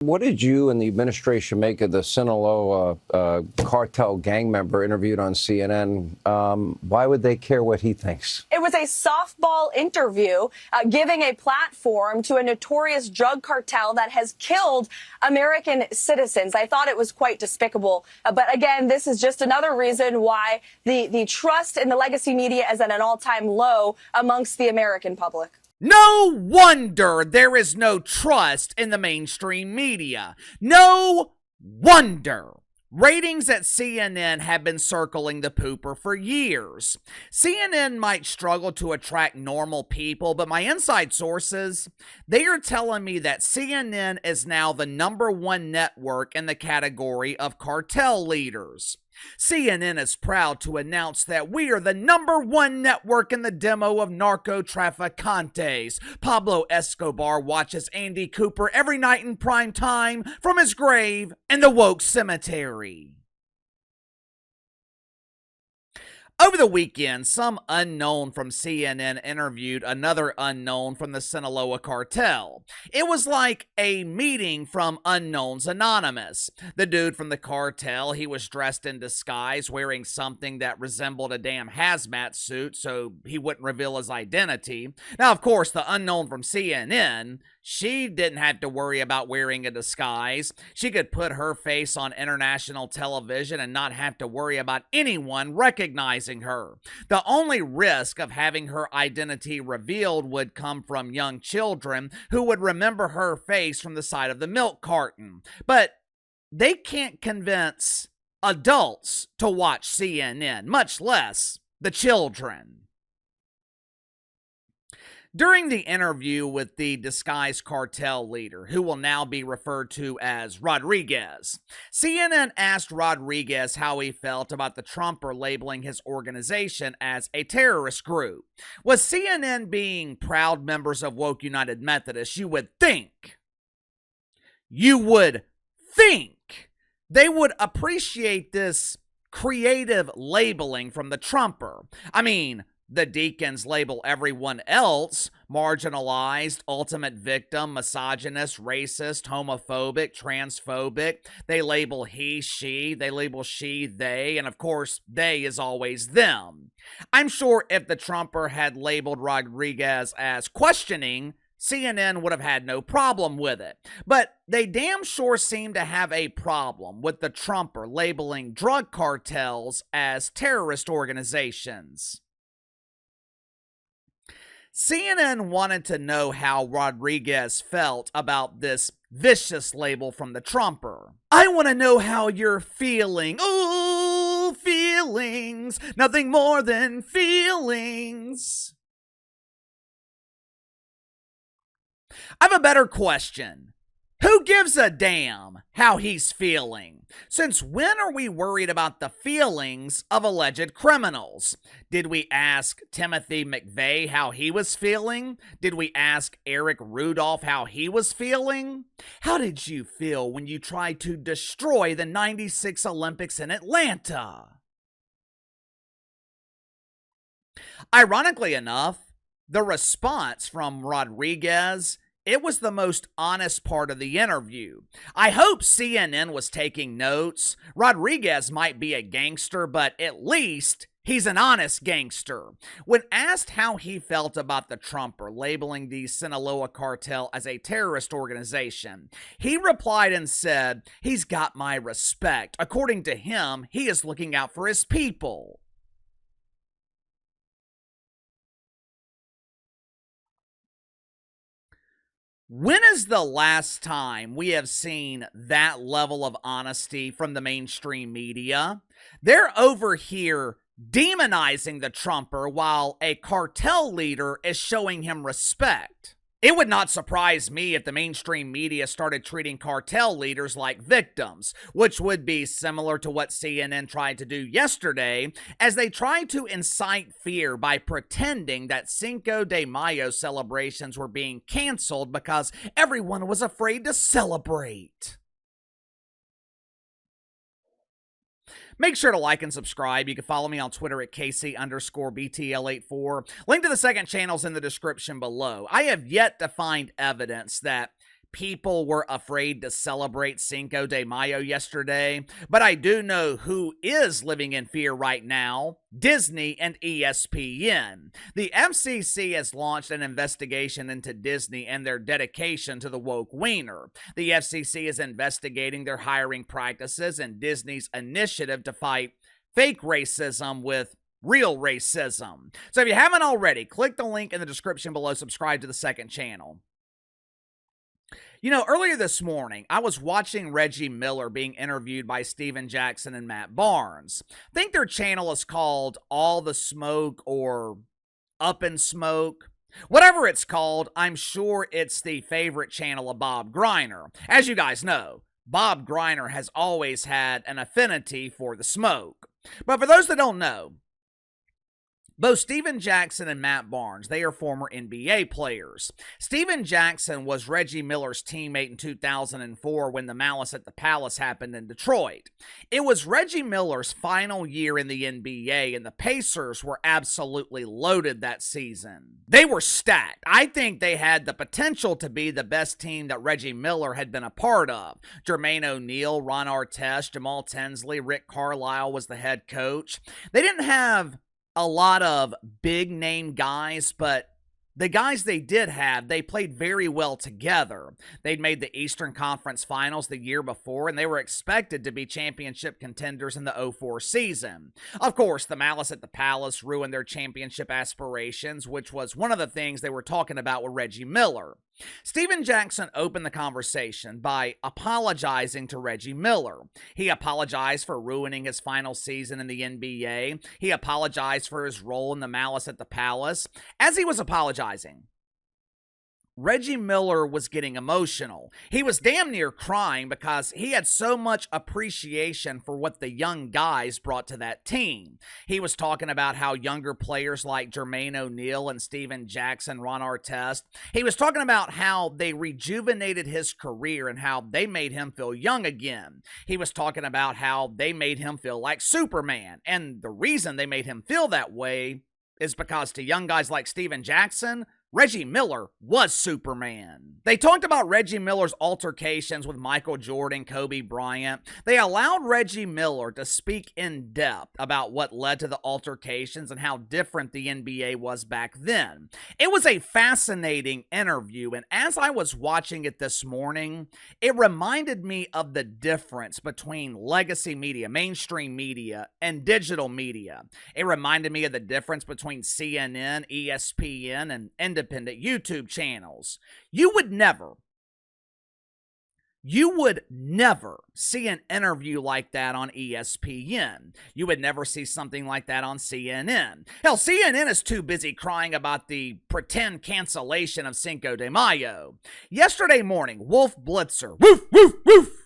What did you and the administration make of the Sinaloa cartel gang member interviewed on CNN? Why would they care what he thinks? It was a softball interview giving a platform to a notorious drug cartel that has killed American citizens. I thought it was quite despicable. But again, this is just another reason why the trust in the legacy media is at an all-time low amongst the American public. No wonder there is no trust in the mainstream media. No wonder. Ratings at CNN have been circling the pooper for years. CNN might struggle to attract normal people, but my inside sources, they are telling me that CNN is now the #1 network in the category of cartel leaders. CNN is proud to announce that we are the #1 network in the demo of narco-traficantes. Pablo Escobar watches Andy Cooper every night in prime time from his grave in the woke cemetery. Over the weekend, some unknown from CNN interviewed another unknown from the Sinaloa Cartel. It was like a meeting from Unknowns Anonymous. The dude from the cartel, he was dressed in disguise, wearing something that resembled a damn hazmat suit so he wouldn't reveal his identity. Now, of course, the unknown from CNN, she didn't have to worry about wearing a disguise. She could put her face on international television and not have to worry about anyone recognizing her. The only risk of having her identity revealed would come from young children who would remember her face from the side of the milk carton. But they can't convince adults to watch CNN, much less the children. During the interview with the disguised cartel leader, who will now be referred to as Rodriguez, CNN asked Rodriguez how he felt about the Trumper labeling his organization as a terrorist group. With CNN being proud members of Woke United Methodists, you would think they would appreciate this creative labeling from the Trumper. I mean, the deacons label everyone else marginalized, ultimate victim, misogynist, racist, homophobic, transphobic. They label he, she, they label she, they, and of course, they is always them. I'm sure if the Trumper had labeled Rodriguez as questioning, CNN would have had no problem with it. But they damn sure seem to have a problem with the Trumper labeling drug cartels as terrorist organizations. CNN wanted to know how Rodriguez felt about this vicious label from the Trumper. I want to know how you're feeling. Ooh, feelings. Nothing more than feelings. I have a better question. Who gives a damn how he's feeling? Since when are we worried about the feelings of alleged criminals? Did we ask Timothy McVeigh how he was feeling? Did we ask Eric Rudolph how he was feeling? How did you feel when you tried to destroy the '96 Olympics in Atlanta? Ironically enough, the response from Rodriguez, it was the most honest part of the interview. I hope CNN was taking notes. Rodriguez might be a gangster, but at least he's an honest gangster. When asked how he felt about the Trumper labeling the Sinaloa Cartel as a terrorist organization, he replied and said, "He's got my respect. According to him, he is looking out for his people." When is the last time we have seen that level of honesty from the mainstream media? They're over here demonizing the Trumper while a cartel leader is showing him respect. It would not surprise me if the mainstream media started treating cartel leaders like victims, which would be similar to what CNN tried to do yesterday, as they tried to incite fear by pretending that Cinco de Mayo celebrations were being canceled because everyone was afraid to celebrate. Make sure to like and subscribe. You can follow me on Twitter at KC_BTL84. Link to the second channel's in the description below. I have yet to find evidence that people were afraid to celebrate Cinco de Mayo yesterday, but I do know who is living in fear right now: Disney and ESPN. The FCC has launched an investigation into Disney and their dedication to the woke wiener. The FCC is investigating their hiring practices and Disney's initiative to fight fake racism with real racism. So if you haven't already, click the link in the description below, subscribe to the second channel. You know, earlier this morning, I was watching Reggie Miller being interviewed by Steven Jackson and Matt Barnes. I think their channel is called All the Smoke or Up in Smoke. Whatever it's called, I'm sure it's the favorite channel of Bob Greiner. As you guys know, Bob Greiner has always had an affinity for the smoke. But for those that don't know, both Steven Jackson and Matt Barnes, they are former NBA players. Steven Jackson was Reggie Miller's teammate in 2004 when the Malice at the Palace happened in Detroit. It was Reggie Miller's final year in the NBA, and the Pacers were absolutely loaded that season. They were stacked. I think they had the potential to be the best team that Reggie Miller had been a part of. Jermaine O'Neal, Ron Artest, Jamal Tinsley, Rick Carlisle was the head coach. They didn't have a lot of big name guys, but the guys they did have, they played very well together. They'd made the Eastern Conference Finals the year before, and they were expected to be championship contenders in the 2004 season. Of course, the Malice at the Palace ruined their championship aspirations, which was one of the things they were talking about with Reggie Miller. Steven Jackson opened the conversation by apologizing to Reggie Miller. He apologized for ruining his final season in the NBA. He apologized for his role in the Malice at the Palace. As he was apologizing, Reggie Miller was getting emotional. He was damn near crying because he had so much appreciation for what the young guys brought to that team. He was talking about how younger players like Jermaine O'Neal and Steven Jackson, Ron Artest, he was talking about how they rejuvenated his career and how they made him feel young again. He was talking about how they made him feel like Superman. And the reason they made him feel that way is because to young guys like Steven Jackson, Reggie Miller was Superman. They talked about Reggie Miller's altercations with Michael Jordan, Kobe Bryant. They allowed Reggie Miller to speak in depth about what led to the altercations and how different the NBA was back then. It was a fascinating interview, and as I was watching it this morning, it reminded me of the difference between legacy media, mainstream media, and digital media. It reminded me of the difference between CNN, ESPN, and independent YouTube channels. You would never see an interview like that on ESPN. You would never see something like that on CNN. Hell, CNN is too busy crying about the pretend cancellation of Cinco de Mayo. Yesterday morning, Wolf Blitzer, woof, woof, woof,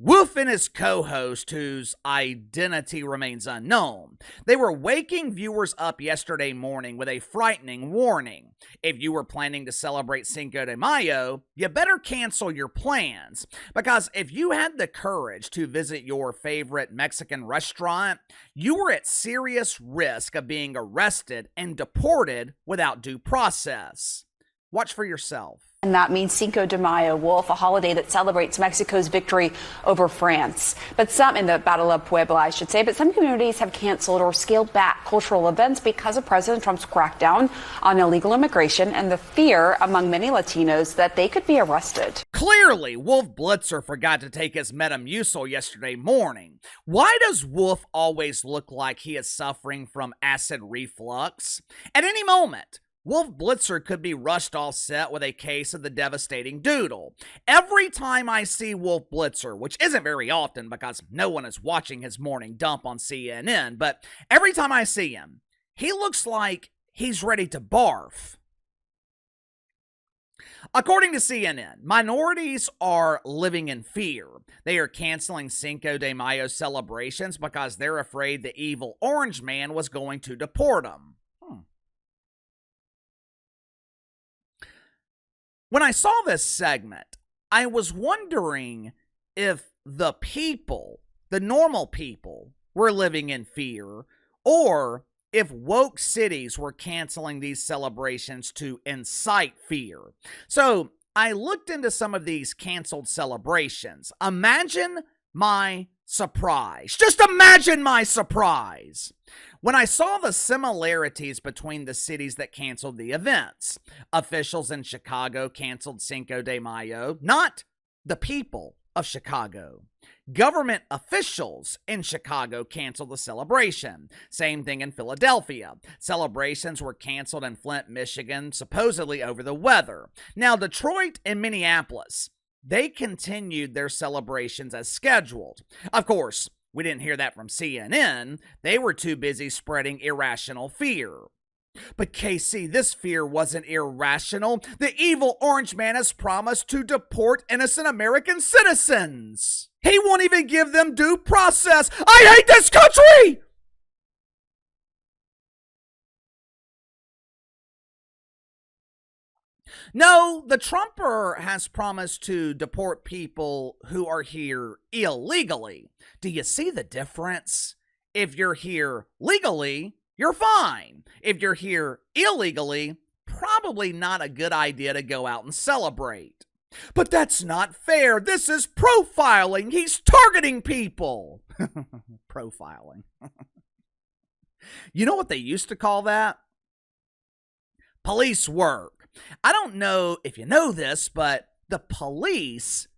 Wolf and his co-host, whose identity remains unknown, they were waking viewers up yesterday morning with a frightening warning. If you were planning to celebrate Cinco de Mayo, you better cancel your plans, because if you had the courage to visit your favorite Mexican restaurant, you were at serious risk of being arrested and deported without due process. Watch for yourself. And that means Cinco de Mayo, Wolf, a holiday that celebrates Mexico's victory over France. But some, in the Battle of Puebla, I should say, but some communities have canceled or scaled back cultural events because of President Trump's crackdown on illegal immigration and the fear among many Latinos that they could be arrested. Clearly, Wolf Blitzer forgot to take his Metamucil yesterday morning. Why does Wolf always look like he is suffering from acid reflux? At any moment, Wolf Blitzer could be rushed off set with a case of the devastating doodle. Every time I see Wolf Blitzer, which isn't very often because no one is watching his morning dump on CNN, but every time I see him, he looks like he's ready to barf. According to CNN, minorities are living in fear. They are canceling Cinco de Mayo celebrations because they're afraid the evil orange man was going to deport them. When I saw this segment, I was wondering if the people, the normal people, were living in fear, or if woke cities were canceling these celebrations to incite fear. So, I looked into some of these canceled celebrations. Imagine my surprise. Just imagine my surprise when I saw the similarities between the cities that canceled the events. Officials in Chicago canceled Cinco de Mayo, not the people of Chicago. Government officials in Chicago canceled the celebration. Same thing in Philadelphia. Celebrations were canceled in Flint, Michigan, supposedly over the weather. Now, Detroit and Minneapolis, they continued their celebrations as scheduled. Of course, we didn't hear that from CNN. They were too busy spreading irrational fear. But KC, this fear wasn't irrational. The evil orange man has promised to deport innocent American citizens. He won't even give them due process. I hate this country! No, the Trumper has promised to deport people who are here illegally. Do you see the difference? If you're here legally, you're fine. If you're here illegally, probably not a good idea to go out and celebrate. But that's not fair. This is profiling. He's targeting people. Profiling. You know what they used to call that? Police work. I don't know if you know this, but the police,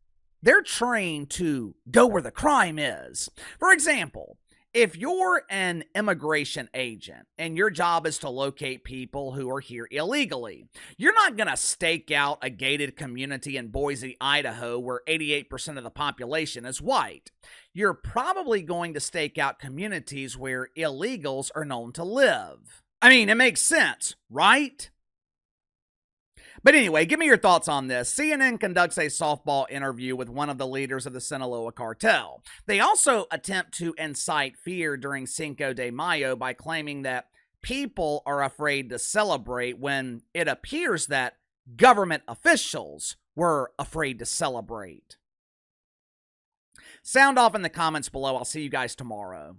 they're trained to go where the crime is. For example, if you're an immigration agent and your job is to locate people who are here illegally, you're not going to stake out a gated community in Boise, Idaho, where 88% of the population is white. You're probably going to stake out communities where illegals are known to live. I mean, it makes sense, right? But anyway, give me your thoughts on this. CNN conducts a softball interview with one of the leaders of the Sinaloa Cartel. They also attempt to incite fear during Cinco de Mayo by claiming that people are afraid to celebrate when it appears that government officials were afraid to celebrate. Sound off in the comments below. I'll see you guys tomorrow.